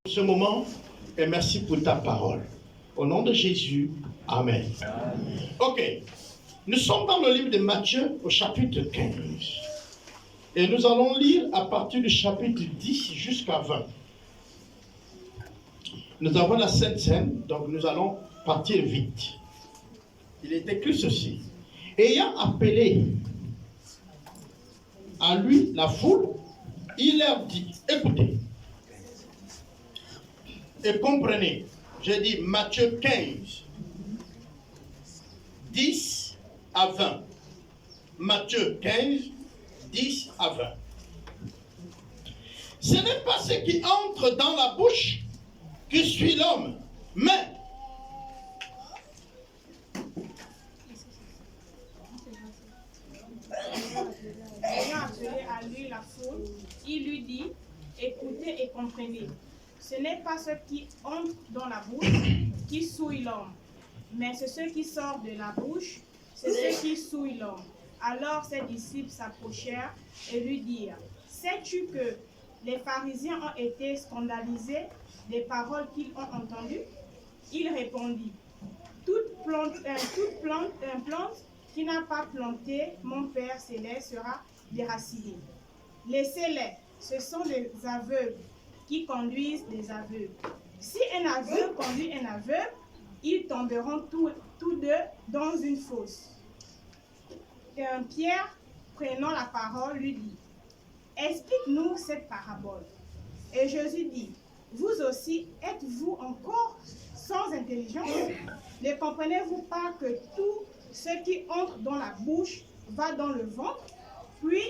Ce moment et merci pour ta parole. Au nom de Jésus, Amen. Ok, nous sommes dans le livre de Matthieu au chapitre 15. Et nous allons lire à partir du chapitre 10 jusqu'à 20. Nous avons la Sainte Seine, donc nous allons partir vite. Il est écrit ceci. Ayant appelé à lui la foule, il leur dit, écoutez, et comprenez, j'ai dit Matthieu 15, 10 à 20. Matthieu 15, 10 à 20. Ce n'est pas ce qui entre dans la bouche qui suit l'homme, mais ayant appelé à lui la foule, il lui dit, écoutez et comprenez. Ce n'est pas ce qui entre dans la bouche qui souille l'homme, mais c'est ce qui sort de la bouche, c'est ce qui souille l'homme. Alors ses disciples s'approchèrent et lui dirent, sais-tu que les pharisiens ont été scandalisés des paroles qu'ils ont entendues? Il répondit, toute plante qui n'a pas planté mon Père céleste sera déracinée. Laissez-les, ce sont des aveugles qui conduisent des aveugles. Si un aveugle conduit un aveugle, ils tomberont tous deux dans une fosse. Et Pierre, prenant la parole, lui dit, explique-nous cette parabole. Et Jésus dit, vous aussi, êtes-vous encore sans intelligence? Ne comprenez-vous pas que tout ce qui entre dans la bouche va dans le ventre, puis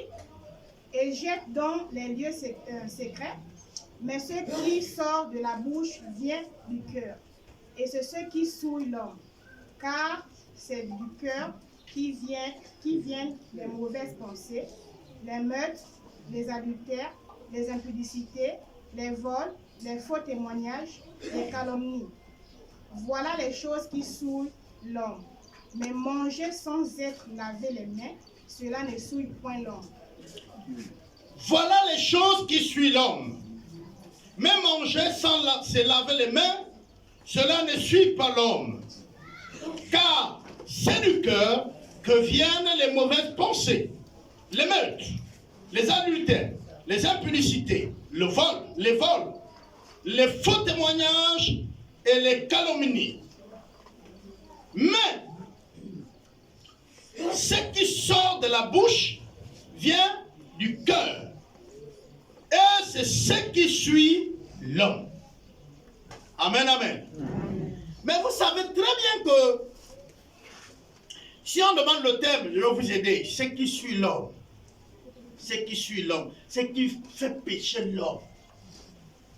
et jette dans les lieux secrets? Mais ce qui sort de la bouche vient du cœur. Et c'est ce qui souille l'homme. Car c'est du cœur qui viennent les mauvaises pensées, les meurtres, les adultères, les impudicités, les vols, les faux témoignages, les calomnies. Voilà les choses qui souillent l'homme. Mais manger sans être lavé les mains, cela ne souille point l'homme. Voilà les choses qui suivent l'homme. Mais manger sans se laver les mains, cela ne suit pas l'homme. Car c'est du cœur que viennent les mauvaises pensées, les meurtres, les adultères, les impudicités, les vols, les faux témoignages et les calomnies. Mais ce qui sort de la bouche vient du cœur. Et c'est ce qui suit l'homme. Amen, amen. Mais vous savez très bien que si on demande le terme, je vais vous aider. Ce qui suit l'homme. Ce qui suit l'homme. Ce qui fait pécher l'homme.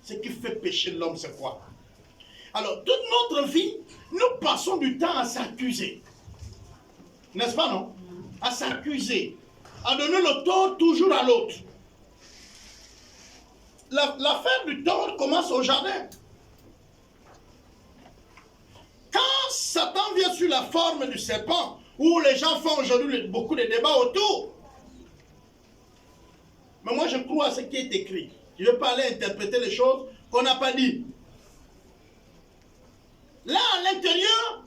Ce qui fait pécher l'homme, c'est quoi? Alors, toute notre vie, nous passons du temps à s'accuser. N'est-ce pas, non? À s'accuser. À donner le tort toujours à l'autre. L'affaire du tort commence au jardin. Quand Satan vient sur la forme du serpent, où les gens font aujourd'hui beaucoup de débats autour. Mais moi je crois à ce qui est écrit. Je ne vais pas aller interpréter les choses qu'on n'a pas dit. Là à l'intérieur,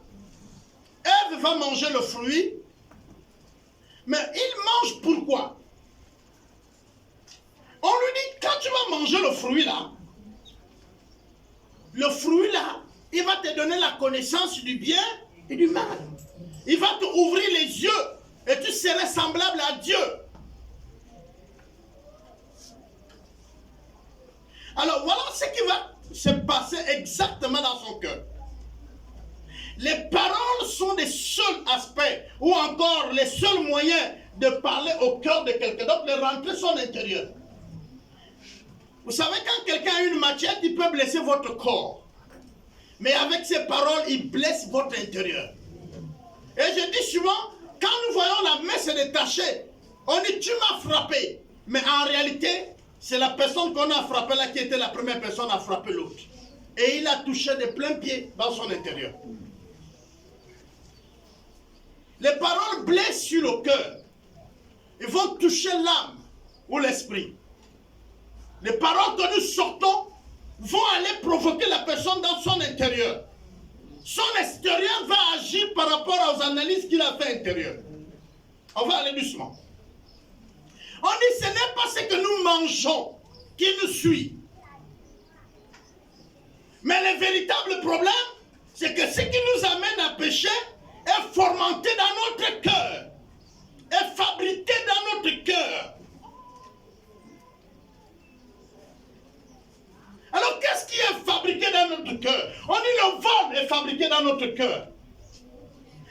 Ève va manger le fruit. Mais il mange pourquoi? On lui dit, quand tu vas manger le fruit là, il va te donner la connaissance du bien et du mal. Il va te ouvrir les yeux et tu seras semblable à Dieu. Alors voilà ce qui va se passer exactement dans son cœur. Les paroles sont les seuls aspects ou encore les seuls moyens de parler au cœur de quelqu'un d'autre, de rentrer son intérieur. Vous savez, quand quelqu'un a une machette, il peut blesser votre corps. Mais avec ses paroles, il blesse votre intérieur. Et je dis souvent, quand nous voyons la main se détacher, on dit tu m'as frappé. Mais en réalité, c'est la personne qu'on a frappée là qui était la première personne à frapper l'autre. Et il a touché de plein pied dans son intérieur. Les paroles blessent sur le cœur. Ils vont toucher l'âme ou l'esprit. Les paroles que nous sortons vont aller provoquer la personne dans son intérieur. Son extérieur va agir par rapport aux analyses qu'il a fait intérieur. On va aller doucement. On dit ce n'est pas ce que nous mangeons qui nous suit. Mais le véritable problème, c'est que ce qui nous amène à pécher est fomenté dans notre cœur, est fabriqué dans notre cœur. Alors qu'est-ce qui est fabriqué dans notre cœur? On dit le vol est fabriqué dans notre cœur.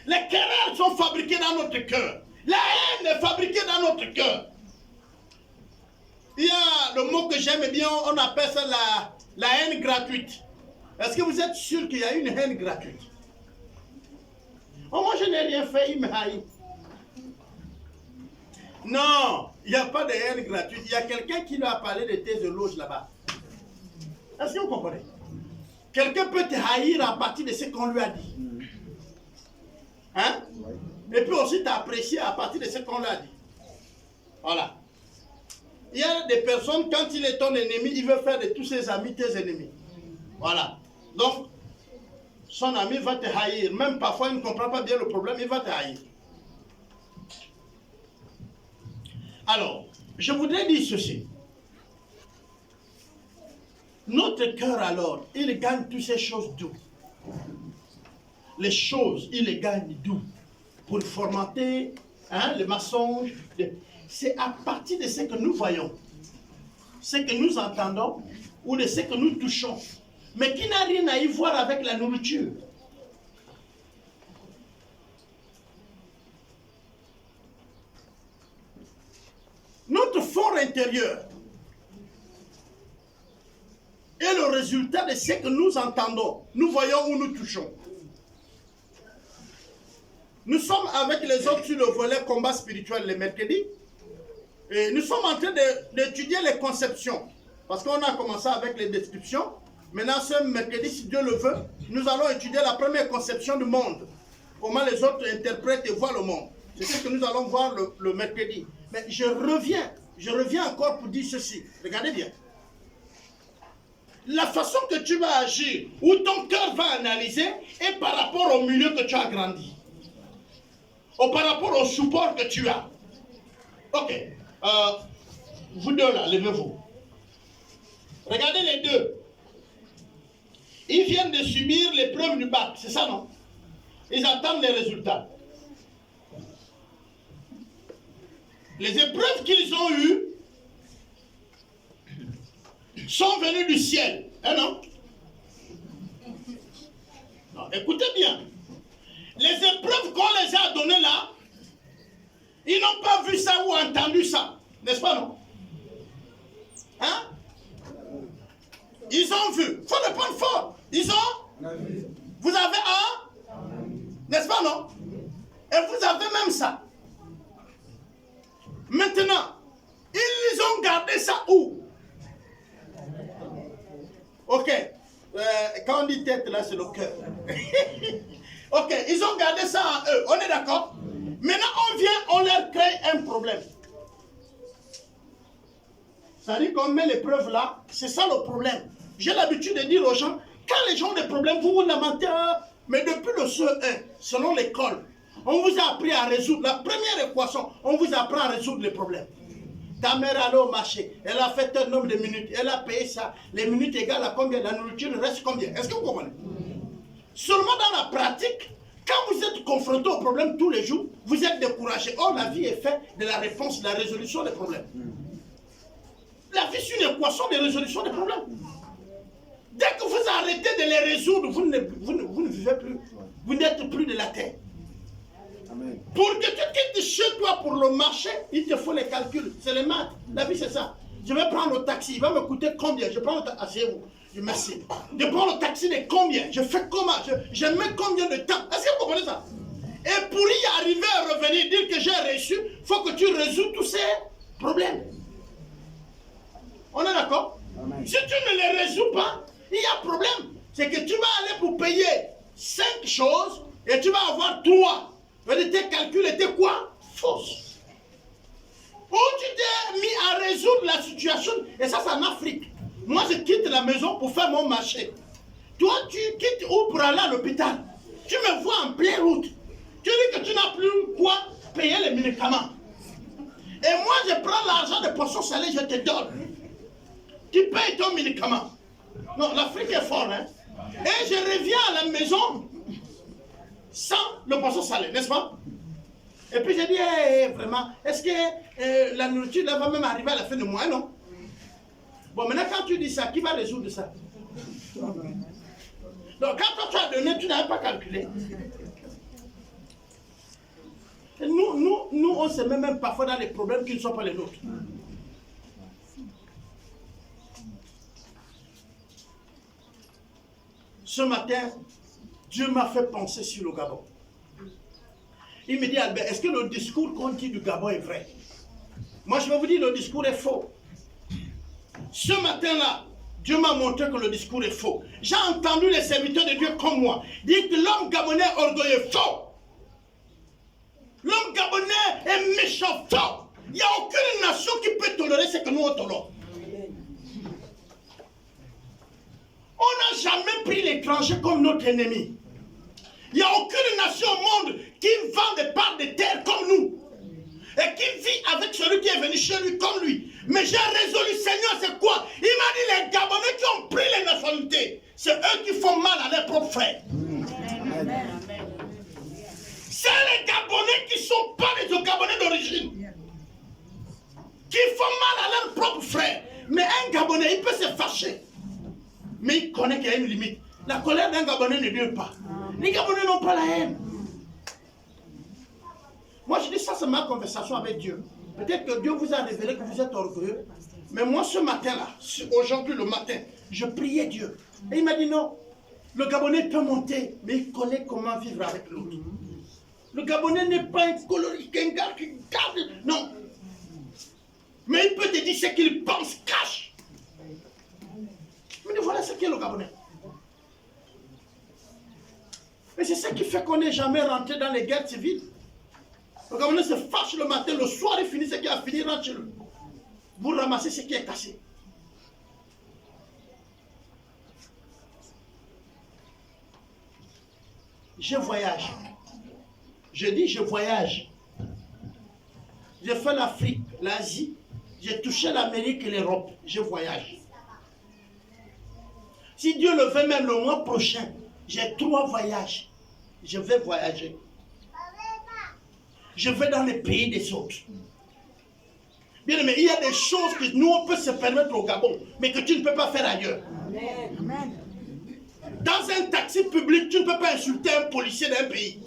Les querelles sont fabriquées dans notre cœur. La haine est fabriquée dans notre cœur. Il y a le mot que j'aime bien, on appelle ça la haine gratuite. Est-ce que vous êtes sûr qu'il y a une haine gratuite? Oh, moi je n'ai rien fait, il me haït. Non, il n'y a pas de haine gratuite. Il y a quelqu'un qui lui a parlé de tes éloges là-bas. Est-ce que vous comprenez? Quelqu'un peut te haïr à partir de ce qu'on lui a dit. Hein? Et puis aussi t'apprécier à partir de ce qu'on lui a dit. Voilà. Il y a des personnes, quand il est ton ennemi, il veut faire de tous ses amis tes ennemis. Voilà. Donc, son ami va te haïr. Même parfois, il ne comprend pas bien le problème, il va te haïr. Alors, je voudrais dire ceci. Notre cœur, alors, il gagne toutes ces choses d'où? Les choses, il les gagne d'où? Pour fomenter le mensonge. C'est à partir de ce que nous voyons, ce que nous entendons, ou de ce que nous touchons, mais qui n'a rien à y voir avec la nourriture. Notre fort intérieur est le résultat de ce que nous entendons, nous voyons ou nous touchons. Nous sommes avec les autres sur le volet combat spirituel le mercredi. Et nous sommes en train d'étudier les conceptions. Parce qu'on a commencé avec les descriptions. Maintenant, ce mercredi, si Dieu le veut, nous allons étudier la première conception du monde. Comment les autres interprètent et voient le monde. C'est ce que nous allons voir le mercredi. Mais je reviens encore pour dire ceci. Regardez bien. La façon que tu vas agir, ou ton cœur va analyser, est par rapport au milieu que tu as grandi. Ou par rapport au support que tu as. Ok. Vous deux là, levez-vous. Regardez les deux. Ils viennent de subir l'épreuve du bac, c'est ça non? Ils attendent les résultats. Les épreuves qu'ils ont eues sont venues du ciel. Hein non? Non, écoutez bien. Les épreuves qu'on les a données là, ils n'ont pas vu ça ou entendu ça. N'est-ce pas, non? Hein? Ils ont vu. Il faut le prendre fort. Ils ont? Vous avez un? N'est-ce pas, non? Et vous avez même ça. Maintenant, ils ont gardé ça où? Ok. Quand on dit tête, là, c'est le cœur. Ok, ils ont gardé ça en eux. On est d'accord? Maintenant, on vient, on leur crée un problème. C'est-à-dire qu'on met l'épreuve là, c'est ça le problème. J'ai l'habitude de dire aux gens, quand les gens ont des problèmes, vous vous lamentez, mais depuis le CE1, selon l'école, on vous a appris à résoudre, la première équation, on vous apprend à résoudre les problèmes. Ta mère allait au marché, elle a fait un nombre de minutes, elle a payé ça, les minutes égales à combien, la nourriture reste combien? Est-ce que vous comprenez? Seulement dans la pratique, quand vous êtes confronté aux problèmes tous les jours, vous êtes découragé. Or, la vie est faite de la réponse, de la résolution des problèmes. La vie, c'est une équation de résolution des problèmes. Dès que vous arrêtez de les résoudre, vous ne vivez plus. Vous n'êtes plus de la terre. Amen. Pour que tu quittes chez toi pour le marché, il te faut les calculs. C'est les maths. La vie, c'est ça. Je vais prendre le taxi. Il va me coûter combien? Je prends le taxi. Asseyez-vous. Je merci. Je prends le taxi de combien? Je fais comment? Je mets combien de temps? Est-ce que vous comprenez ça? Et pour y arriver à revenir, dire que j'ai reçu, il faut que tu résous tous ces problèmes. On est d'accord? Si tu ne les résous pas, il y a problème. C'est que tu vas aller pour payer 5 choses et tu vas avoir 3. Et tes calculs étaient quoi? Fausses. Ou tu t'es mis à résoudre la situation, et ça c'est en Afrique. Moi, je quitte la maison pour faire mon marché. Toi, tu quittes où pour aller à l'hôpital? Tu me vois en pleine route. Tu dis que tu n'as plus quoi payer les médicaments. Et moi, je prends l'argent de poisson salé, je te donne. Tu payes ton médicament. Non, l'Afrique est forte, hein. Et je reviens à la maison sans le poisson salé, n'est-ce pas? Et puis j'ai dit, vraiment, est-ce que la nourriture là, va même arriver à la fin du mois, non? Bon, maintenant, quand tu dis ça, qui va résoudre ça? Donc, quand toi tu as donné, tu n'avais pas calculé. Et nous, on se met même parfois dans des problèmes qui ne sont pas les nôtres. Ce matin, Dieu m'a fait penser sur le Gabon. Il me dit, Albert, est-ce que le discours qu'on dit du Gabon est vrai? Moi, je vais vous dire, le discours est faux. Ce matin-là, Dieu m'a montré que le discours est faux. J'ai entendu les serviteurs de Dieu comme moi dire que l'homme gabonais est orgueilleux. Faux! L'homme gabonais est méchant. Faux! Il n'y a aucune nation qui peut tolérer ce que nous on tolère. On n'a jamais pris l'étranger comme notre ennemi. Il n'y a aucune nation au monde qui vend des parts de terre comme nous. Et qui vit avec celui qui est venu chez lui comme lui. Mais j'ai résolu, Seigneur, c'est quoi? Il m'a dit, les Gabonais qui ont pris les nationalités, c'est eux qui font mal à leurs propres frères. C'est les Gabonais qui ne sont pas les Gabonais d'origine. Qui font mal à leurs propres frères. Mais un Gabonais, il peut se fâcher. Mais il connaît qu'il y a une limite. La colère d'un Gabonais ne dure pas. Les Gabonais n'ont pas la haine. Moi, je dis ça, c'est ma conversation avec Dieu. Peut-être que Dieu vous a révélé que vous êtes orgueilleux. Mais moi, ce matin-là, aujourd'hui le matin, je priais Dieu. Et il m'a dit non, le Gabonais peut monter, mais il connaît comment vivre avec l'autre. Le Gabonais n'est pas un colorique, un gars qui garde. Non. Mais il peut te dire ce qu'il pense, cache. Mais voilà ce qu'est le Gabonais. Et c'est ça qui fait qu'on n'est jamais rentré dans les guerres civiles. Le Gabonais se fâche le matin, le soir il finit ce qui a fini, rentre chez lui. Vous ramassez ce qui est cassé. Je voyage. Je dis je voyage. J'ai fait l'Afrique, l'Asie, j'ai touché l'Amérique et l'Europe. Je voyage. Si Dieu le veut même le mois prochain, j'ai 3 voyages. Je vais voyager. Je vais dans les pays des autres. Bien aimé, il y a des choses que nous on peut se permettre au Gabon, mais que tu ne peux pas faire ailleurs. Amen. Dans un taxi public, tu ne peux pas insulter un policier d'un pays.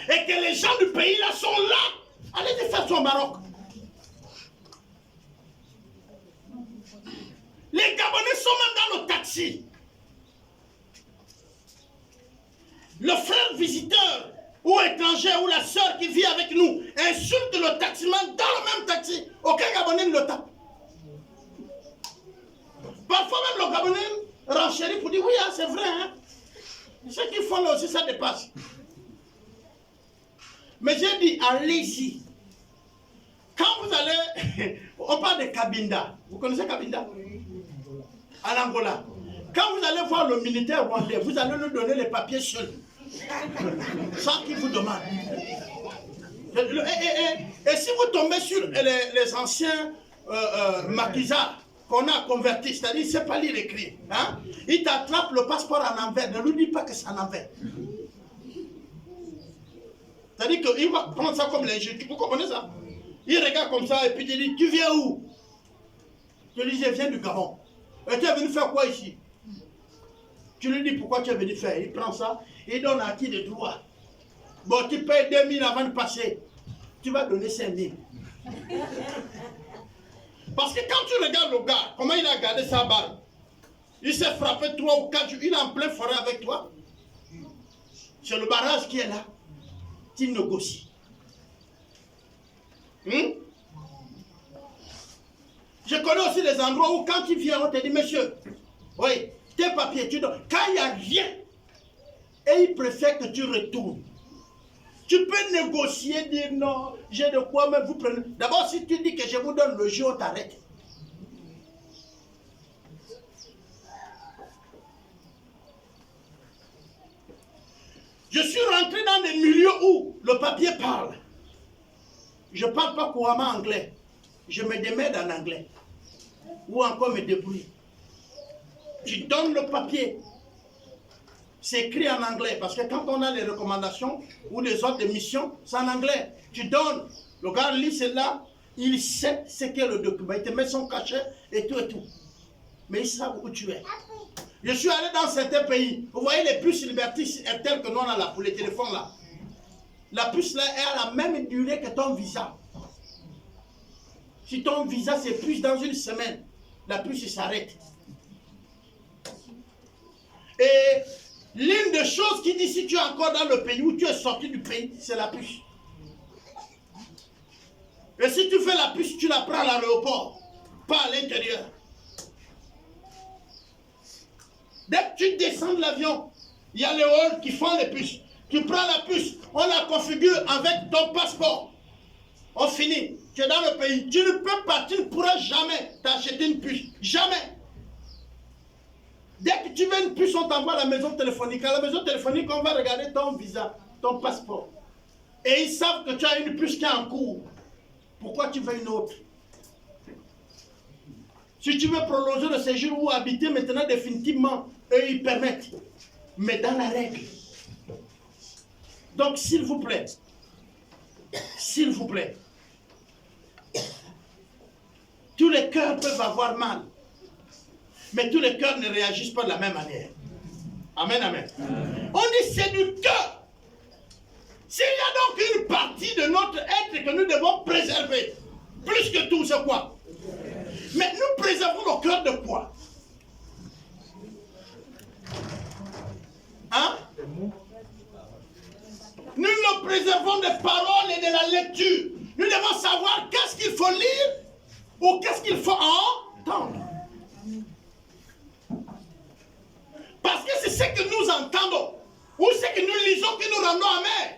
Et que les gens du pays là sont là. Allez te faire son Maroc. Les Gabonais sont même dans le taxi. Le frère visiteur ou étranger ou la soeur qui vit avec nous insulte le taximan dans le même taxi. Aucun Gabonais ne le tape. Parfois même le Gabonais renchérit pour dire oui, hein, c'est vrai. Hein. Ceux qui font là aussi, ça dépasse. Mais j'ai dit, allez-y. Quand vous allez, on parle de Cabinda. Vous connaissez Cabinda? En Angola. Quand vous allez voir le militaire rwandais, vous allez lui donner les papiers seuls. Sans qu'il vous demande. Et si vous tombez sur les anciens maquisards qu'on a convertis, c'est-à-dire il ne sait pas lire et écrire, hein? Il t'attrape le passeport en envers, ne lui dis pas que c'est en envers. C'est-à-dire qu'il va prendre ça comme l'injure. Vous comprenez ça? Il regarde comme ça et puis il dit, tu viens où? Je lui dis, je viens du Gabon. Et tu es venu faire quoi ici? Tu lui dis pourquoi tu es venu faire. Il prend ça, il donne à qui de droit. Bon, tu payes 2000 avant de passer. Tu vas donner 5000. Parce que quand tu regardes le gars, comment il a gardé sa balle, il s'est frappé 3 ou 4 jours, il est en pleine forêt avec toi. C'est le barrage qui est là. Tu négocies. Je connais aussi des endroits où quand tu viens, on te dit, monsieur, oui, tes papiers, tu donnes. Quand il n'y a rien, et il préfère que tu retournes. Tu peux négocier, dire non, j'ai de quoi, mais vous prenez. D'abord, si tu dis que je vous donne le jeu, on t'arrête. Je suis rentré dans des milieux où le papier parle. Je ne parle pas couramment anglais. Je me démerde en anglais. Ou encore me débrouille. Tu donnes le papier. C'est écrit en anglais. Parce que quand on a les recommandations ou les ordres de mission, c'est en anglais. Tu donnes. Le gars lit cela. Il sait ce qu'est le document. Il te met son cachet et tout et tout. Mais il sait où tu es. Je suis allé dans certains pays. Vous voyez les puces Liberty telles que nous on a là pour les téléphones là. La puce là est à la même durée que ton visa. Si ton visa s'épuise dans une semaine, la puce s'arrête. Et l'une des choses qui dit si tu es encore dans le pays ou tu es sorti du pays, c'est la puce. Et si tu fais la puce, tu la prends à l'aéroport, pas à l'intérieur. Dès que tu descends de l'avion, il y a les halls qui font les puces. Tu prends la puce, on la configure avec ton passeport. On finit. Tu es dans le pays. Tu ne peux pas, tu ne pourras jamais t'acheter une puce. Jamais. Dès que tu veux une puce, on t'envoie à la maison téléphonique. À la maison téléphonique, on va regarder ton visa, ton passeport. Et ils savent que tu as une puce qui est en cours. Pourquoi tu veux une autre? Si tu veux prolonger le séjour ou habiter maintenant définitivement, eux ils permettent. Mais dans la règle. Donc s'il vous plaît, tous les cœurs peuvent avoir mal. Mais tous les cœurs ne réagissent pas de la même manière. Amen, amen. On dit c'est du cœur. S'il y a donc une partie de notre être que nous devons préserver, plus que tout, c'est quoi? Mais nous préservons nos cœurs de quoi? Hein? Nous nous préservons des paroles et de la lecture. Nous devons savoir qu'est-ce qu'il faut lire ou qu'est-ce qu'il faut entendre. Parce que c'est ce que nous entendons ou ce que nous lisons que nous rendons amers.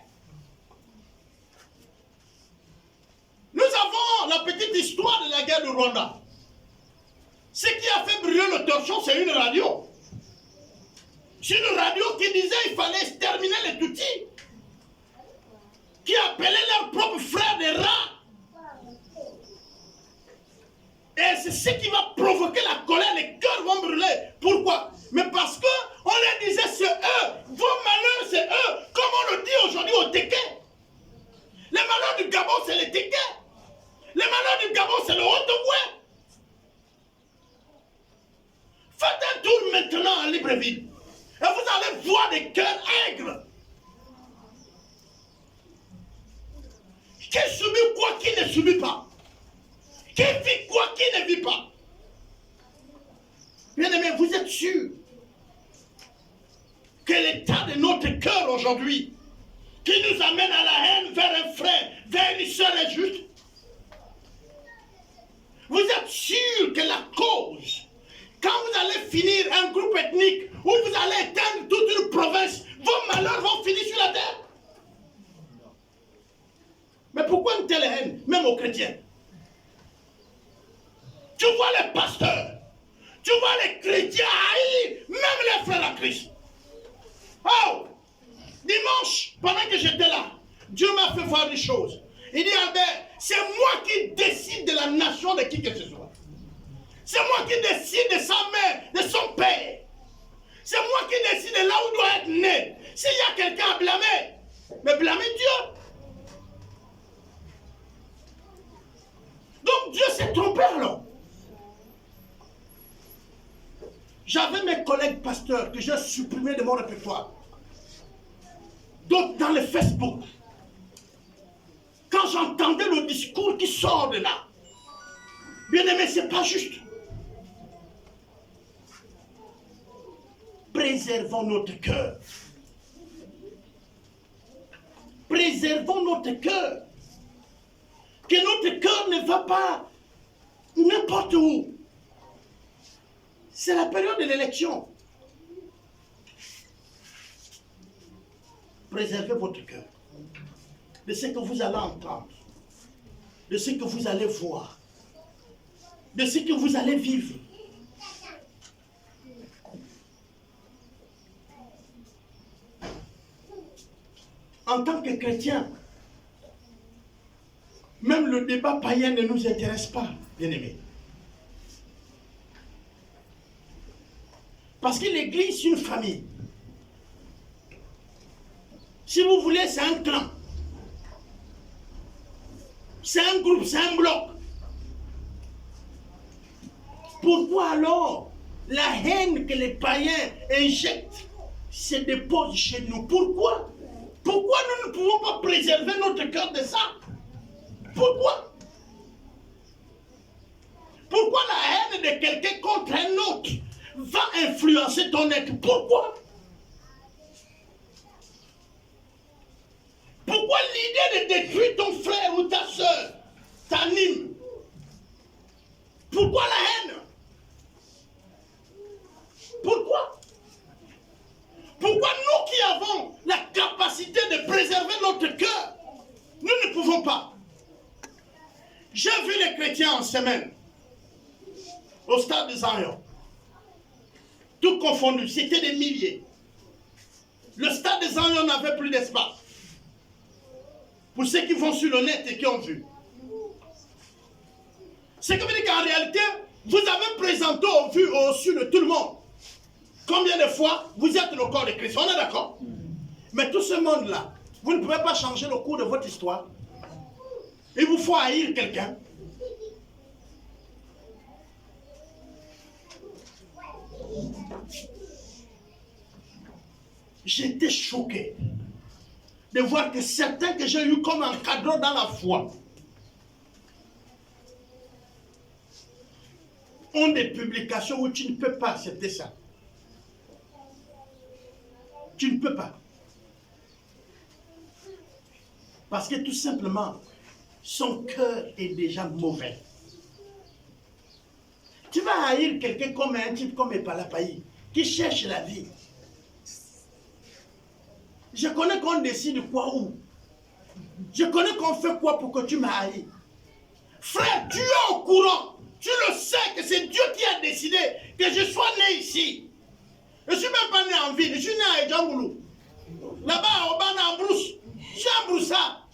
Nous avons la petite histoire de la guerre du Rwanda. Ce qui a fait brûler le torchon, c'est une radio. C'est une radio qui disait qu'il fallait exterminer les Tutsis, qui appelaient leurs propres frères des rats. Et c'est ce qui va provoquer la colère, les cœurs vont brûler. Pourquoi? Mais parce qu'on leur disait, c'est eux, vos malheurs, c'est eux, comme on le dit aujourd'hui au Téké. Les malheurs du Gabon, c'est les Téké. Les malheurs du Gabon, c'est le Haut-Ogooué. Faites un tour maintenant à Libreville. Et vous allez voir des cœurs aigres. Qui subit quoi, qui ne subit pas. Qui vit quoi, qui ne vit pas. Bien aimé, vous êtes sûr que l'état de notre cœur aujourd'hui, qui nous amène à la haine vers un frère, vers une sœur est juste? Vous êtes sûr que la cause, quand vous allez finir un groupe ethnique, où vous allez éteindre toute une province, vos malheurs vont finir sur la terre? Mais pourquoi une telle haine, même aux chrétiens? Tu vois les pasteurs, tu vois les chrétiens haïr, même les frères à Christ. Oh! Dimanche, pendant que j'étais là, Dieu m'a fait voir des choses. Il dit, Albert, c'est moi qui décide de la nation de qui que ce soit. C'est moi qui décide de sa mère, de son père. C'est moi qui décide de là où doit être né. S'il y a quelqu'un à blâmer, mais blâmer Dieu. Donc Dieu s'est trompé alors. J'avais mes collègues pasteurs que j'ai supprimés de mon répertoire. D'autres dans le Facebook. Quand j'entendais le discours qui sort de là, bien aimé, c'est pas juste. Préservons notre cœur. Préservons notre cœur. Que notre cœur ne va pas n'importe où. C'est la période de l'élection. Préservez votre cœur. De ce que vous allez entendre. De ce que vous allez voir. De ce que vous allez vivre. en tant que chrétiens, même le débat païen ne nous intéresse pas, bien-aimés. Parce que l'église, c'est une famille. Si vous voulez, c'est un clan. C'est un groupe, c'est un bloc. Pourquoi alors la haine que les païens injectent se dépose chez nous? Pourquoi? Pourquoi nous ne pouvons pas préserver notre cœur de ça? Pourquoi? Pourquoi la haine de quelqu'un contre un autre va influencer ton être? Pourquoi? Pourquoi l'idée de détruire ton frère ou ta soeur t'anime? Pourquoi la haine? Pourquoi? Pourquoi nous qui avons la capacité de préserver notre cœur, nous ne pouvons pas? J'ai vu les chrétiens en semaine, au stade de Zion, tout confondu, c'était des milliers. Le stade de Zion n'avait plus d'espace. Pour ceux qui vont sur le net et qui ont vu. Ce qui veut dire qu'en réalité, vous avez présenté au vu au su de tout le monde. Combien de fois vous êtes le corps de Christ? On est d'accord? Mais tout ce monde-là, vous ne pouvez pas changer le cours de votre histoire. Il vous faut haïr quelqu'un. J'étais choqué de voir que certains que j'ai eu comme encadrant dans la foi ont des publications où tu ne peux pas accepter ça. Tu ne peux pas. Parce que tout simplement, son cœur est déjà mauvais. Tu vas haïr quelqu'un comme un type comme Epalapaï, qui cherche la vie. Je connais qu'on décide quoi où. Je connais qu'on fait quoi pour que tu m'haïs. Frère, tu es au courant. Tu le sais que c'est Dieu qui a décidé que je sois né ici. Je ne suis même pas né en ville. Je suis né à Edjangoulou. Là-bas, au Bana, en Brousse. Je suis à Broussard.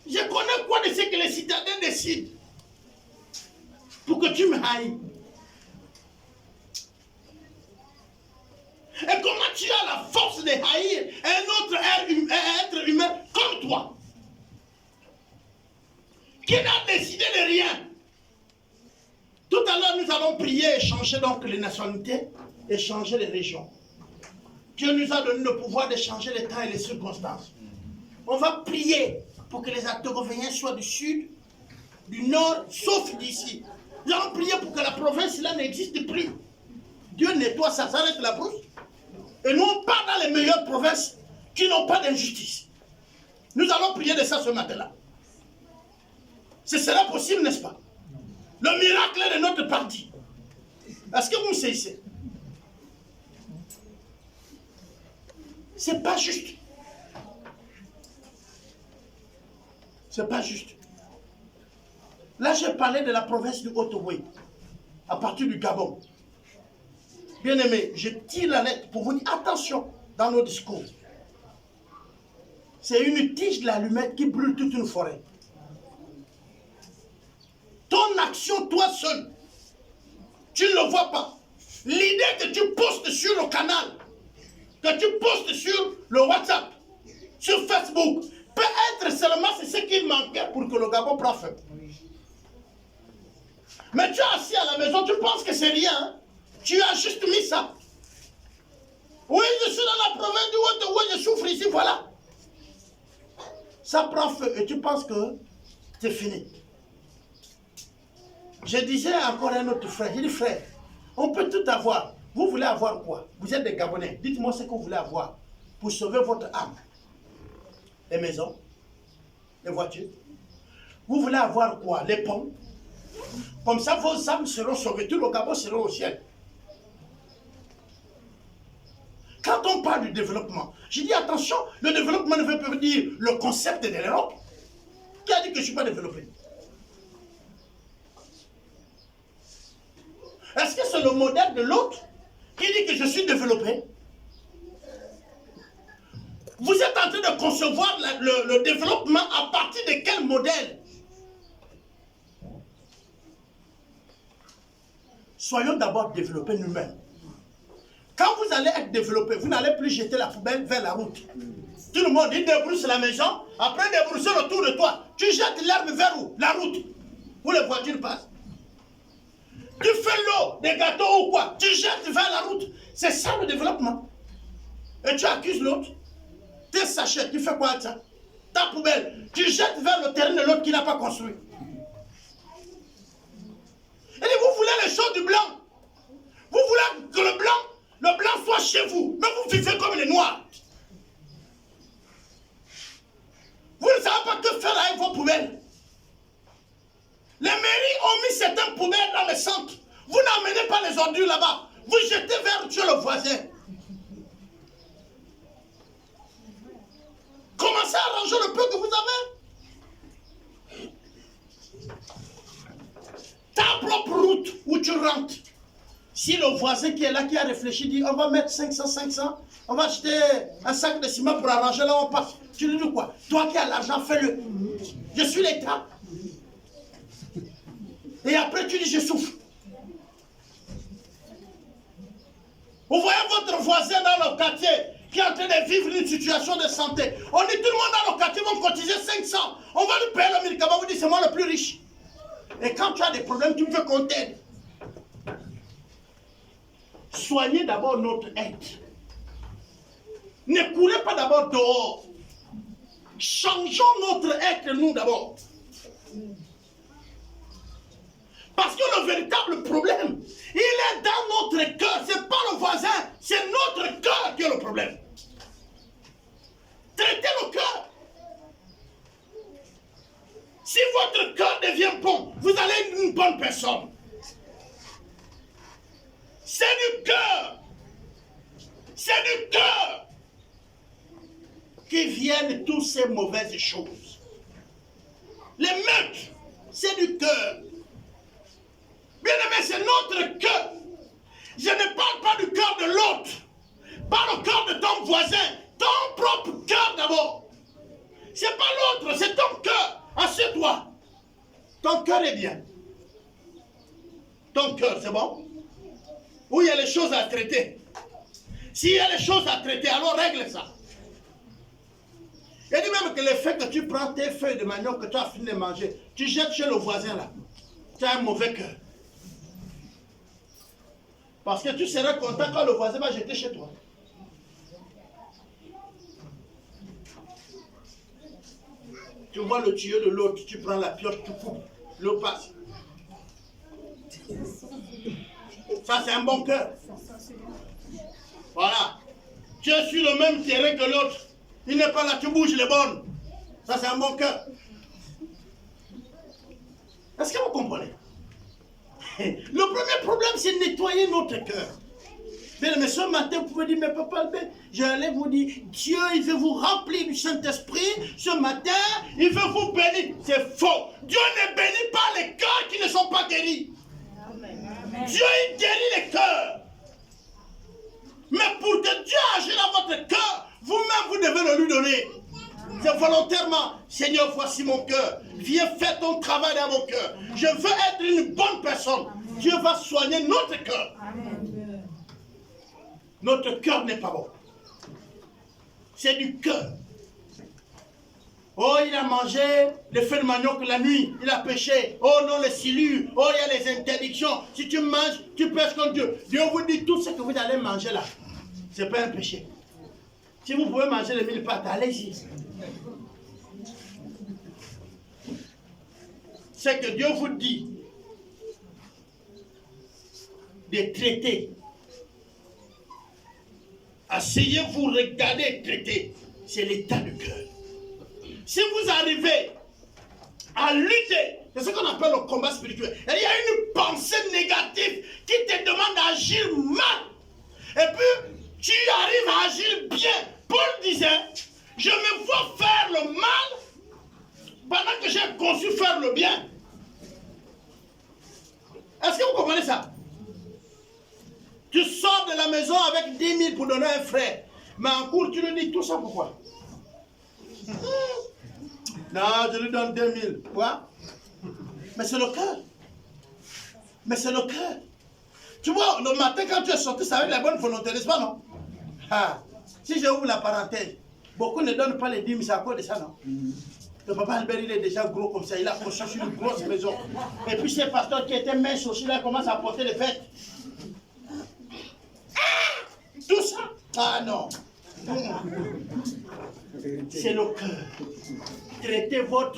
Je connais quoi de ce que les citadins décident pour que tu me haïs. Et comment tu as la force de haïr un autre être humain comme toi, qui n'a décidé de rien? Tout à l'heure, nous allons prier et changer donc les nationalités et changer les régions. Dieu nous a donné le pouvoir de changer les temps et les circonstances. On va prier pour que les Actoroviens soient du sud, du nord, sauf d'ici. Nous allons prier pour que la province là n'existe plus. Dieu nettoie ça, ça reste la brousse. Et nous, on part dans les meilleures provinces qui n'ont pas d'injustice. Nous allons prier de ça ce matin-là. Ce sera possible, n'est-ce pas? Le miracle est de notre parti. Est-ce que vous me saisissez? C'est pas juste. C'est pas juste. Là, j'ai parlé de la province du Haut-Ogooué, à partir du Gabon. Bien aimé, je tire la lettre pour vous dire attention dans nos discours. C'est une tige de l'allumette qui brûle toute une forêt. Ton action, toi seul, tu ne le vois pas. L'idée que tu postes sur le canal, que tu postes sur le WhatsApp, sur Facebook, peut être seulement c'est ce qu'il manquait pour que le Gabon prenne feu. Mais tu es assis à la maison, tu penses que c'est rien. Hein? Tu as juste mis ça. Oui, je suis dans la province du Haut-Ogooué, je souffre ici, voilà. Ça prend feu et tu penses que c'est fini. Je disais encore à un autre frère, j'ai dit frère, on peut tout avoir. Vous voulez avoir quoi? Vous êtes des Gabonais, dites-moi ce que vous voulez avoir pour sauver votre âme. Les maisons, les voitures. Vous voulez avoir quoi? Les ponts. Comme ça, vos âmes seront sauvées, tout le Gabon sera au ciel. Quand on parle du développement, je dis attention, le développement ne veut pas dire le concept de l'Europe. Qui a dit que je ne suis pas développé? Est-ce que c'est le modèle de l'autre qui dit que je suis développé? Vous êtes en train de concevoir le développement à partir de quel modèle? Soyons d'abord développés nous-mêmes. Quand vous allez être développé, vous n'allez plus jeter la poubelle vers la route. Tout le monde, il débrousse la maison, après débrousser autour de toi, tu jettes l'herbe vers où? La route, où les voitures passent. Tu fais l'eau, des gâteaux ou quoi, tu jettes vers la route. C'est ça le développement. Et tu accuses l'autre. Tes sachets, tu fais quoi avec ça? Ta poubelle, tu jettes vers le terrain de l'autre qui n'a pas construit. Et vous voulez les choses du blanc. Vous voulez que le blanc soit chez vous. Mais vous vivez comme les noirs. Vous ne savez pas que faire avec vos poubelles. Les mairies ont mis certaines poubelles dans les centres. Vous n'emmenez pas les ordures là-bas. Vous jetez vers chez le voisin. Commencez à ranger le peu que vous avez. Ta propre route où tu rentres. Si le voisin qui est là, qui a réfléchi, dit on va mettre 500, on va acheter un sac de ciment pour arranger là où on passe. Tu lui dis quoi? Toi qui as l'argent, fais-le. Je suis l'État. Et après tu dis je souffre. Vous voyez votre voisin dans le quartier qui est en train de vivre une situation de santé. On dit tout le monde dans le quartier va cotiser 500. On va lui payer le médicament. Vous dites c'est moi le plus riche. Et quand tu as des problèmes, tu veux qu'on t'aide. Soignez d'abord notre être. Ne courez pas d'abord dehors. Changeons notre être, nous d'abord. Parce que le véritable problème, il est dans notre cœur. Ce n'est pas le voisin, c'est notre cœur qui est le problème. Traitez le cœur. Si votre cœur devient bon, vous allez être une bonne personne. C'est du cœur. C'est du cœur qui viennent toutes ces mauvaises choses. Les meurtres, c'est du cœur. Bien aimé, c'est notre cœur. Je ne parle pas du cœur de l'autre. Pas le cœur de ton voisin. Ton propre cœur d'abord. C'est pas l'autre, c'est ton cœur. Assieds-toi. Ton cœur est bien. Ton cœur, c'est bon? Où il y a les choses à traiter. S'il y a les choses à traiter, alors règle ça. Il dit même que le fait que tu prends tes feuilles de manioc que tu as fini de manger, tu jettes chez le voisin là. Tu as un mauvais cœur. Parce que tu seras content quand le voisin va jeter chez toi. Tu vois le tuyau de l'autre, tu prends la pioche, tu coupes, l'eau passe. Ça, c'est un bon cœur. Voilà. Tu es sur le même terrain que l'autre. Il n'est pas là, tu bouges les bornes. Ça, c'est un bon cœur. Est-ce que vous comprenez? Le premier problème, c'est nettoyer notre cœur. Mais ce matin, vous pouvez dire, mais papa, j'allais vous dire, Dieu, il veut vous remplir du Saint-Esprit. Ce matin, il veut vous bénir. C'est faux. Dieu ne bénit pas les cœurs qui ne sont pas guéris. Amen. Dieu, il guérit les cœurs. Mais pour que Dieu agisse dans votre cœur, vous-même, vous devez le lui donner. C'est volontairement. Seigneur, voici mon cœur. Viens faire ton travail dans mon cœur. Je veux être une bonne personne. Amen. Dieu va soigner notre cœur. Amen. Notre cœur n'est pas bon. C'est du cœur. Oh, il a mangé le feu de manioc la nuit. Il a péché. Oh non, les silures. Oh, il y a les interdictions. Si tu manges, tu pèches contre Dieu. Dieu vous dit tout ce que vous allez manger là. Ce n'est pas un péché. Si vous pouvez manger les 1000 pâtes, allez-y. C'est que Dieu vous dit de traiter. Asseyez-vous, regardez, traitez. C'est l'état du cœur. Si vous arrivez à lutter, c'est ce qu'on appelle le combat spirituel. Il y a une pensée négative qui te demande d'agir mal. Et puis, tu arrives à agir bien. Paul disait, je me vois faire le mal pendant que j'ai conçu faire le bien. Est-ce que vous comprenez ça? Tu sors de la maison avec 10 000 pour donner à un frère. Mais en cours, tu lui dis tout ça pourquoi? Non, je lui donne 2000. Quoi? Mais c'est le cœur. Mais c'est le cœur. Tu vois, le matin, quand tu es sorti, ça avec la bonne volonté, n'est-ce pas, non? Ah, si j'ouvre la parenthèse, beaucoup ne donnent pas les 10 000, c'est à cause de ça, non? Le papa Albert, il est déjà gros comme ça, il a construit une grosse maison. Et puis ces pasteurs qui étaient minces aussi, là, commencent à porter les fêtes. Tout ça? Ah non. C'est le cœur. Traitez votre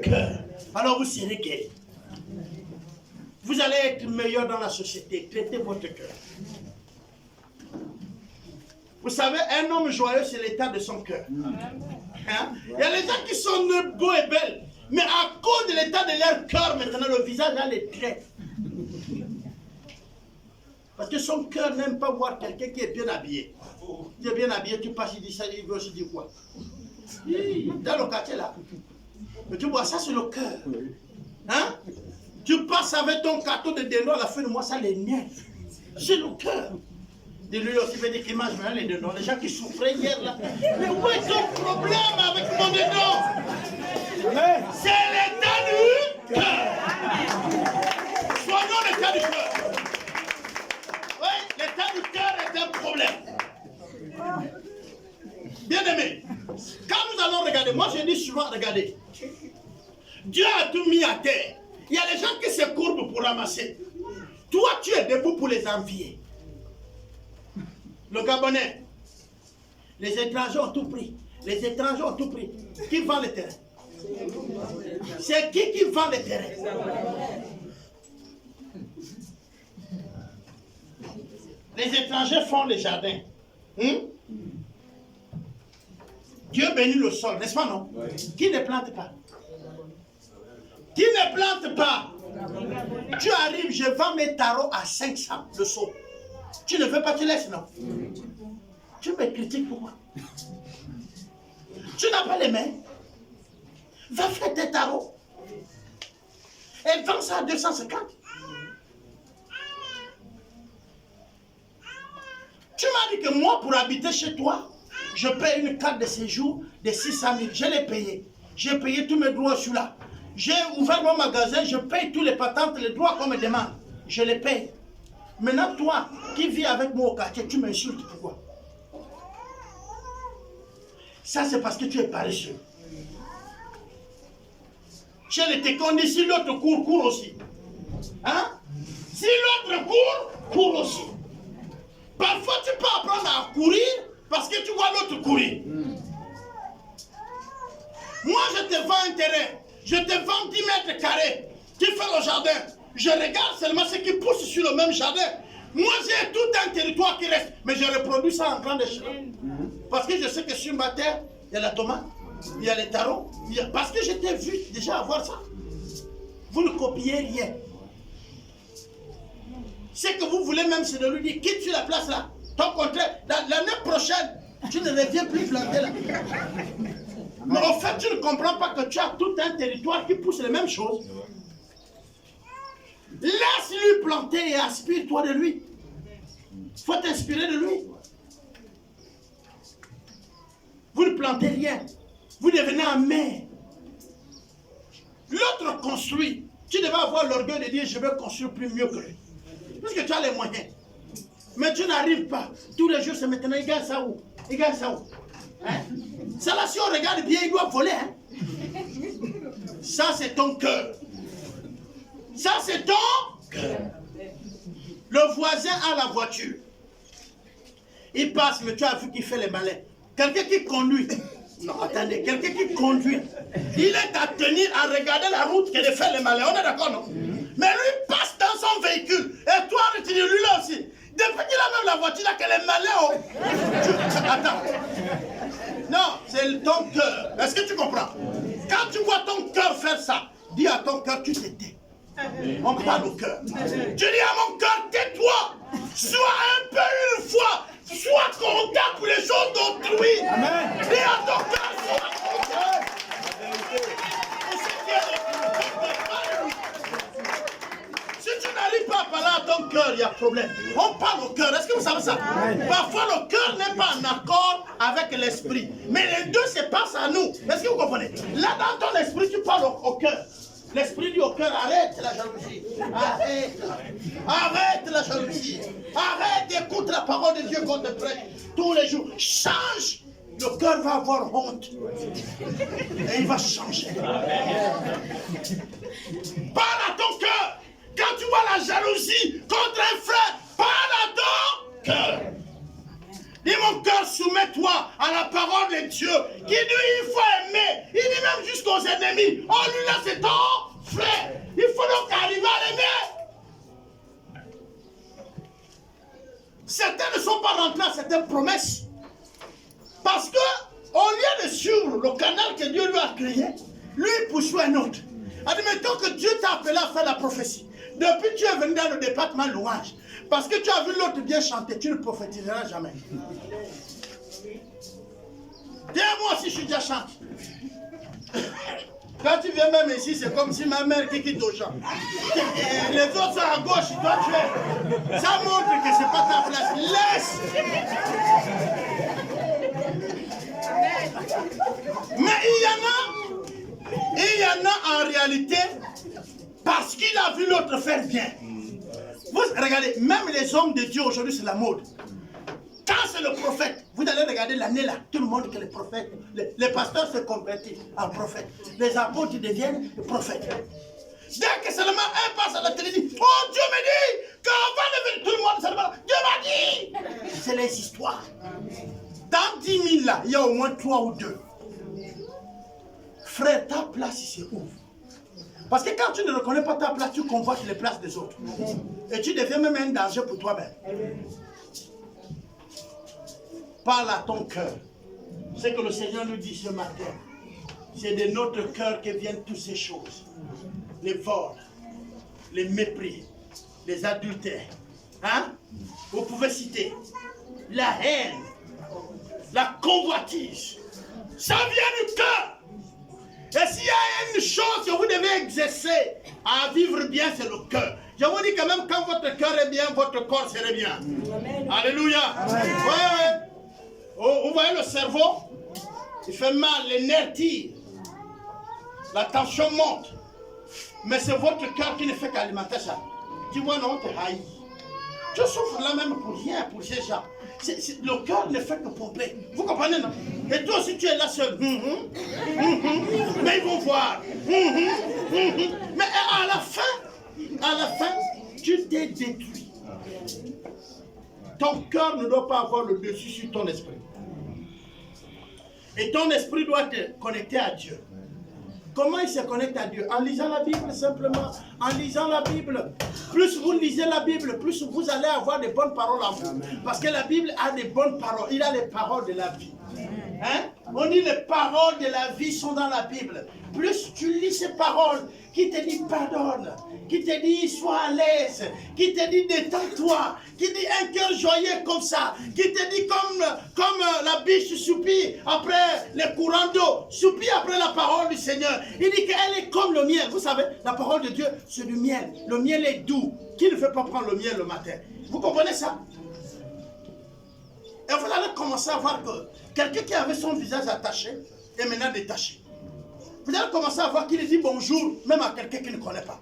cœur. Alors vous serez guéris. Vous allez être meilleur dans la société. Traitez votre cœur. Vous savez, un homme joyeux, c'est l'état de son cœur. Hein? Il y a les gens qui sont beaux et belles, mais à cause de l'état de leur cœur, maintenant, le visage a les traits. Parce que son cœur n'aime pas voir quelqu'un qui est bien habillé. Tu es bien habillé, tu passes, il dit ça, il veut aussi dire quoi? Dans le quartier là. Mais tu vois, ça c'est le cœur. Hein? Tu passes avec ton carton de dindon à la fin du mois, ça l'énerve. C'est le cœur. De lui aussi fait des climages, mais les dindons, les gens qui souffraient hier là. Mais où est ton problème avec mon dindon? C'est l'état du cœur. Soignons l'état du cœur. Oui, l'état du cœur est un problème. Bien aimé, quand nous allons regarder, moi je dis souvent, regardez, Dieu a tout mis à terre. Il y a les gens qui se courbent pour ramasser. Toi, tu es debout pour les envier. Le Gabonais, les étrangers ont tout pris. Les étrangers ont tout pris. Qui vend les terrains? C'est qui vend les terrains? Les étrangers font les jardins. Dieu bénit le sol, n'est-ce pas, non? Oui. Qui ne plante pas? Qui ne plante pas? Tu arrives, je vends mes tarots à 500 le seau. Tu ne veux pas, tu laisses, non? Tu me critiques pourquoi? Tu n'as pas les mains. Va faire tes tarots. Et vends ça à 250. Tu m'as dit que moi, pour habiter chez toi, je paye une carte de séjour de 600 000. Je l'ai payé. J'ai payé tous mes droits sur là. J'ai ouvert mon magasin, je paye tous les patentes, les droits qu'on me demande. Je les paye. Maintenant, toi, qui vis avec moi au quartier, tu m'insultes. Pourquoi? Ça, c'est parce que tu es paresseux. Chez les técondis, si l'autre court, court aussi. Hein? Si l'autre court, court aussi. Parfois, tu peux apprendre à courir parce que tu vois l'autre courir. Moi, je te vends un terrain. Je te vends 10 mètres carrés. Tu fais le jardin. Je regarde seulement ce qui pousse sur le même jardin. Moi, j'ai tout un territoire qui reste. Mais je reproduis ça en grande échelle. Parce que je sais que sur ma terre, il y a la tomate, il y a les tarots. Parce que je t'ai vu déjà avoir ça. Vous ne copiez rien. Ce que vous voulez même, c'est de lui dire, quitte sur la place là. Ton contraire, l'année prochaine, tu ne reviens plus planter là. Mais en fait, tu ne comprends pas que tu as tout un territoire qui pousse les mêmes choses. Laisse-lui planter et aspire-toi de lui. Il faut t'inspirer de lui. Vous ne plantez rien. Vous devenez amer. L'autre construit. Tu devais avoir l'orgueil de dire, je vais construire plus mieux que lui. Parce que tu as les moyens. Mais tu n'arrives pas. Tous les jours, c'est maintenant, il gagne ça où? Il gagne ça où? Hein? Ça là, si on regarde bien, il doit voler. Hein? Ça, c'est ton cœur. Ça, c'est ton cœur. Le voisin a la voiture. Il passe, mais tu as vu qu'il fait les malins. Quelqu'un qui conduit. Non, attendez, quelqu'un qui conduit. Il est à tenir à regarder la route que de faire les malins. On est d'accord, non? Mais lui passe dans son véhicule. Et toi, tu dis, lui là aussi. Depuis qu'il a même la voiture, là, qu'elle est malin. Attends. Non, c'est ton cœur. Est-ce que tu comprends? Quand tu vois ton cœur faire ça, dis à ton cœur, tu t'étais. On parle au cœur. Tu dis à mon cœur, tais-toi. Sois un peu une fois. Sois content pour les choses d'autrui. Amen. Dis à ton cœur, sois content. Si tu n'arrives pas à parler à ton cœur, il il y a problème. On parle au cœur. Est-ce que vous savez ça? Parfois, le cœur n'est pas en accord avec l'esprit. Mais les deux se passent à nous. Est-ce que vous comprenez? Là, dans ton esprit, tu parles au cœur. L'esprit dit au cœur, arrête la jalousie. Arrête. Arrête la jalousie. Arrête, écoute la parole de Dieu qu'on te prête tous les jours. Change. Le cœur va avoir honte. Et il va changer. Parle à ton cœur. Quand tu vois la jalousie contre un frère, parle à ton cœur. Dis mon cœur, soumets-toi à la parole de Dieu qui dit il faut aimer. Il dit même jusqu'aux ennemis. Oh lui là c'est ton frère. Il faut donc arriver à l'aimer. Certains ne sont pas rentrés à certaines promesses. Parce que au lieu de suivre le canal que Dieu lui a créé, lui il poursuit un autre. Admettons que Dieu t'a appelé à faire la prophétie. Depuis tu es venu dans le département louange. Parce que tu as vu l'autre bien chanter, tu ne prophétiseras jamais. Dis-moi si je suis déjà chanté. Quand tu viens même ici, c'est comme si ma mère qui quitte au champ. Les autres sont à gauche, toi tu es. Ça montre que ce n'est pas ta place. Laisse. Mais il y en a en réalité parce qu'il a vu l'autre faire bien. Vous regardez, même les hommes de Dieu aujourd'hui c'est la mode. Quand c'est le prophète, vous allez regarder l'année là, tout le monde que les prophètes, les pasteurs se convertissent en prophètes. Les apôtres deviennent prophètes. Dès que seulement un passe à la télé, dit oh Dieu me dit qu'on va devenir tout le monde seulement. Dieu m'a dit. C'est les histoires. Dans 10 000 là, il y a au moins 3 ou 2. Frère, ta place ici ouvre. Parce que quand tu ne reconnais pas ta place, tu convoites les places des autres. Et tu deviens même un danger pour toi-même. Parle à ton cœur. Ce que le Seigneur nous dit ce matin, c'est de notre cœur que viennent toutes ces choses. Les vols, les mépris, les adultères. Hein? Vous pouvez citer la haine, la convoitise. Ça vient du cœur. Et s'il y a une chose que vous devez exercer à vivre bien, c'est le cœur. Je vous dis quand même, quand votre cœur est bien, votre corps serait bien. Amen. Alléluia. Ouais. Oh, vous voyez le cerveau? Il fait mal, les nerfs tirent. La tension monte. Mais c'est votre cœur qui ne fait qu'alimenter ça. Tu vois, non, tu haïs. Tu souffres là même pour rien, pour ces gens. Le cœur ne fait que pomper. Vous comprenez, non? Et toi aussi, tu es là seul. Mais ils vont voir. Mais à la fin, tu t'es détruit. Ton cœur ne doit pas avoir le dessus sur ton esprit. Et ton esprit doit être connecté à Dieu. Comment il se connecte à Dieu? En lisant la Bible simplement. En lisant la Bible. Plus vous lisez la Bible, plus vous allez avoir des bonnes paroles en vous. Parce que la Bible a des bonnes paroles. Il a les paroles de la vie. Hein? On dit les paroles de la vie sont dans la Bible. Plus tu lis ces paroles qui te dit pardonne, qui te dit sois à l'aise, qui te dit détends-toi, qui dit un cœur joyeux comme ça, qui te dit comme la biche soupire après les courants d'eau, soupire après la parole du Seigneur. Il dit qu'elle est comme le miel. Vous savez, la parole de Dieu, c'est du miel. Le miel est doux. Qui ne veut pas prendre le miel le matin? Vous comprenez ça? Et vous allez commencer à voir que quelqu'un qui avait son visage attaché est maintenant détaché. Vous allez commencer à voir qu'il dit bonjour même à quelqu'un qui ne connaît pas.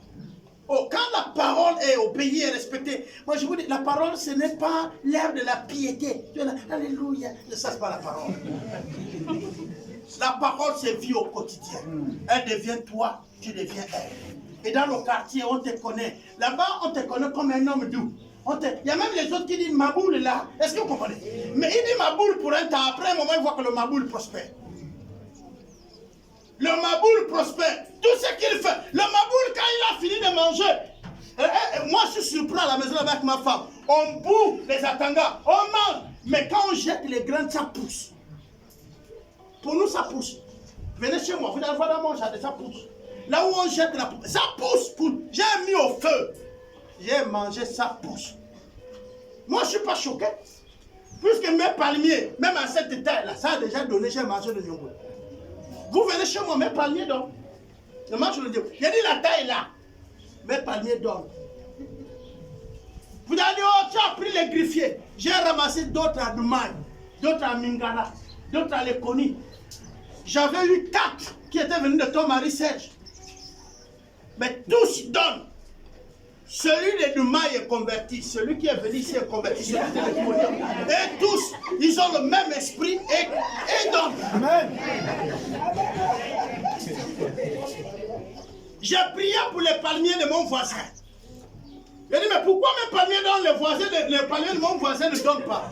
Oh, quand la parole est obéie et respectée, moi je vous dis, la parole ce n'est pas l'air de la piété. Alléluia, ça c'est pas la parole. La parole c'est vie au quotidien. Elle devient toi, tu deviens elle. Et dans le quartier on te connaît. Là-bas on te connaît comme un homme doux. Il y a même les autres qui disent Maboul là. Est-ce que vous comprenez? Mais il dit Maboul pour un temps. Après un moment, il voit que le Maboul prospère. Le Maboul prospère. Tout ce qu'il fait. Le Maboul, quand il a fini de manger, moi je suis surpris à la maison avec ma femme. On bout les atangas, on mange. Mais quand on jette les graines, ça pousse. Pour nous, ça pousse. Venez chez moi, vous allez voir dans mon jardin, ça pousse. Là où on jette la pousse, ça pousse. J'ai mis au feu. J'ai mangé, ça pousse. Moi, je ne suis pas choqué. Puisque mes palmiers, même à cette taille-là, ça a déjà donné, j'ai mangé le nyongo. Vous venez chez moi, mes palmiers donnent. Je mange le nyongo. J'ai dit la taille là. Mes palmiers donnent. Vous allez dire, oh, tu as pris les greffiers. J'ai ramassé d'autres à Doumaï, d'autres à Mingala, d'autres à Lekoni. J'avais eu 4 qui étaient venus de ton mari Serge. Mais tous donnent. Celui de Doumaï est converti, celui qui est venu ici est converti, celui de Lekoni. Et tous, ils ont le même esprit et donnent. Amen. J'ai prié pour les palmiers de mon voisin. J'ai dit, mais pourquoi mes palmiers donnent, les palmiers de mon voisin ne donnent pas?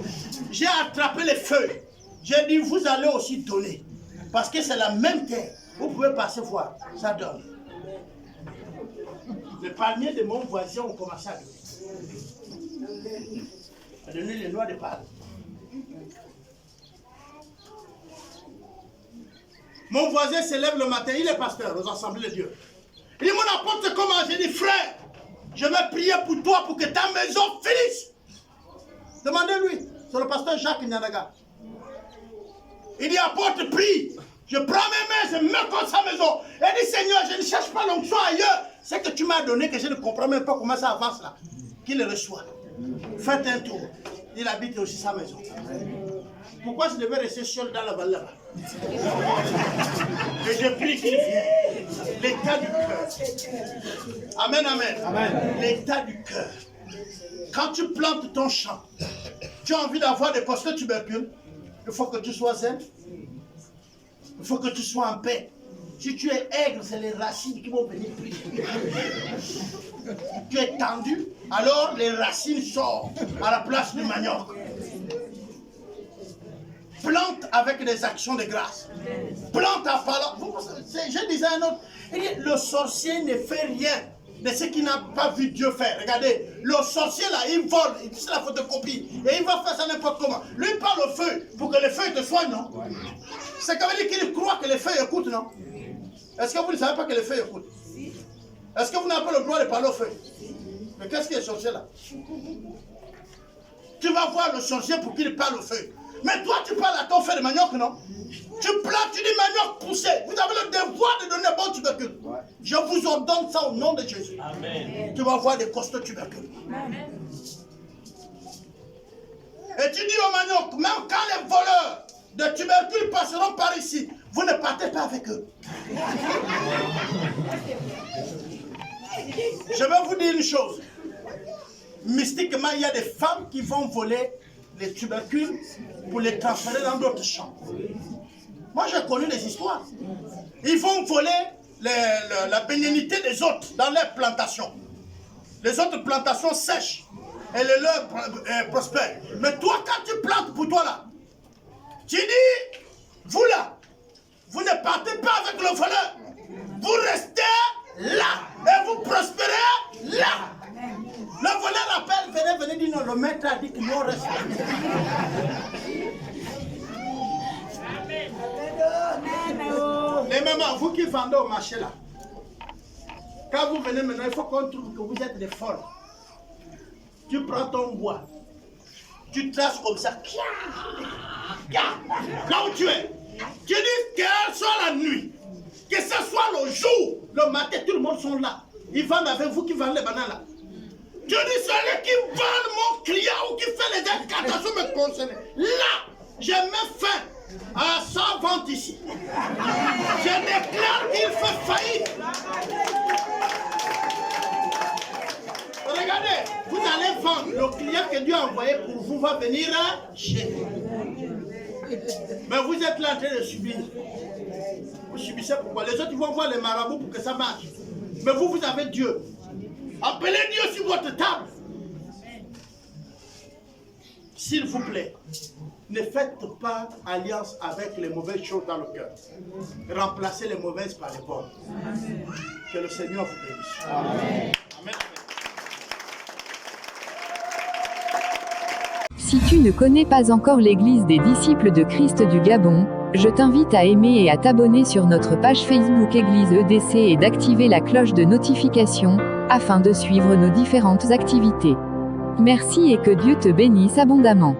J'ai attrapé les feuilles. J'ai dit, vous allez aussi donner. Parce que c'est la même terre. Vous pouvez passer voir, ça donne. Les palmiers de mon voisin ont commencé à donner. À donner les noix de palme. Mon voisin se lève le matin, il est pasteur aux assemblées de Dieu. Il dit, mon apôtre, comment? J'ai dit, frère, je vais prier pour toi pour que ta maison finisse. Demandez-lui, c'est le pasteur Jacques Nyanaga. Il dit, apôtre, prie. Je prends mes mains, je mets comme sa maison. Il dit, Seigneur, je ne cherche pas l'onction ailleurs. C'est que tu m'as donné que je ne comprends même pas comment ça avance là. Qu'il le reçoit. Faites un tour. Il habite aussi sa maison. Pourquoi je devais rester seul dans la vallée là-bas? Et je prie qu'il vienne. L'état du cœur. Amen, amen. Amen. L'état du cœur. Quand tu plantes ton champ, tu as envie d'avoir des postes tubercules, il faut que tu sois zen. Il faut que tu sois en paix. Si tu es aigre, c'est les racines qui vont venir prier. Tu es tendu, alors les racines sortent à la place du manioc. Plante avec des actions de grâce. Plante à parole. Je disais à un autre, le sorcier ne fait rien de ce qu'il n'a pas vu Dieu faire. Regardez, le sorcier là, il vole, c'est la photocopie, et il va faire ça n'importe comment. Lui il parle au feu pour que le feu te soigne, non? C'est quand même qu'il croit que le feu écoute, non? Est-ce que vous ne savez pas que le feu écoute? Est-ce que vous n'avez pas le droit de parler au feu? Mais qu'est-ce qu'il est sorcier là? Tu vas voir le sorcier pour qu'il parle au feu. Mais toi tu parles à ton feu de manioc, non? Tu plantes, tu dis manioc poussé. Vous avez le devoir de donner bon tubercule. Ouais. Je vous ordonne ça au nom de Jésus. Amen. Tu vas voir des costauds tubercules. Amen. Et tu dis au manioc, même quand les voleurs de tubercules passeront par ici, vous ne partez pas avec eux. Je vais vous dire une chose. Mystiquement, il y a des femmes qui vont voler les tubercules pour les transférer dans d'autres champs. Moi, j'ai connu des histoires. Ils vont voler la bénignité des autres dans leurs plantations. Les autres plantations sèchent et les leurs prospèrent. Mais toi, quand tu plantes pour toi là, tu dis, vous là, vous ne partez pas avec le voleur. Vous restez là et vous prospérez là. Le voleur appelle, venez dire non, le maître a dit que nous restons. Les mamans, vous qui vendez au marché là, quand vous venez maintenant, il faut qu'on trouve que vous êtes des folles. Tu prends ton bois, tu traces comme ça, là où tu es. Tu dis qu'elle soit la nuit, que ce soit le jour, le matin, tout le monde sont là. Ils vendent avec vous qui vendez les bananes là. Tu dis celui qui vend mon client ou qui fait les incantations me concerne. Là, j'ai mis fin à sa vente ici. Je déclare qu'il fait faillite. Regardez, vous allez vendre. Le client que Dieu a envoyé pour vous va venir chez vous. Mais vous êtes là en train de subir. Vous subissez pourquoi? Les autres ils vont voir les marabouts pour que ça marche. Mais vous, vous avez Dieu. Appelez Dieu sur votre table. S'il vous plaît, ne faites pas alliance avec les mauvaises choses dans le cœur. Remplacez les mauvaises par les bonnes. Que le Seigneur vous bénisse. Amen. Amen. Si tu ne connais pas encore l'Église des disciples de Christ du Gabon, je t'invite à aimer et à t'abonner sur notre page Facebook Église EDC et d'activer la cloche de notification, afin de suivre nos différentes activités. Merci et que Dieu te bénisse abondamment.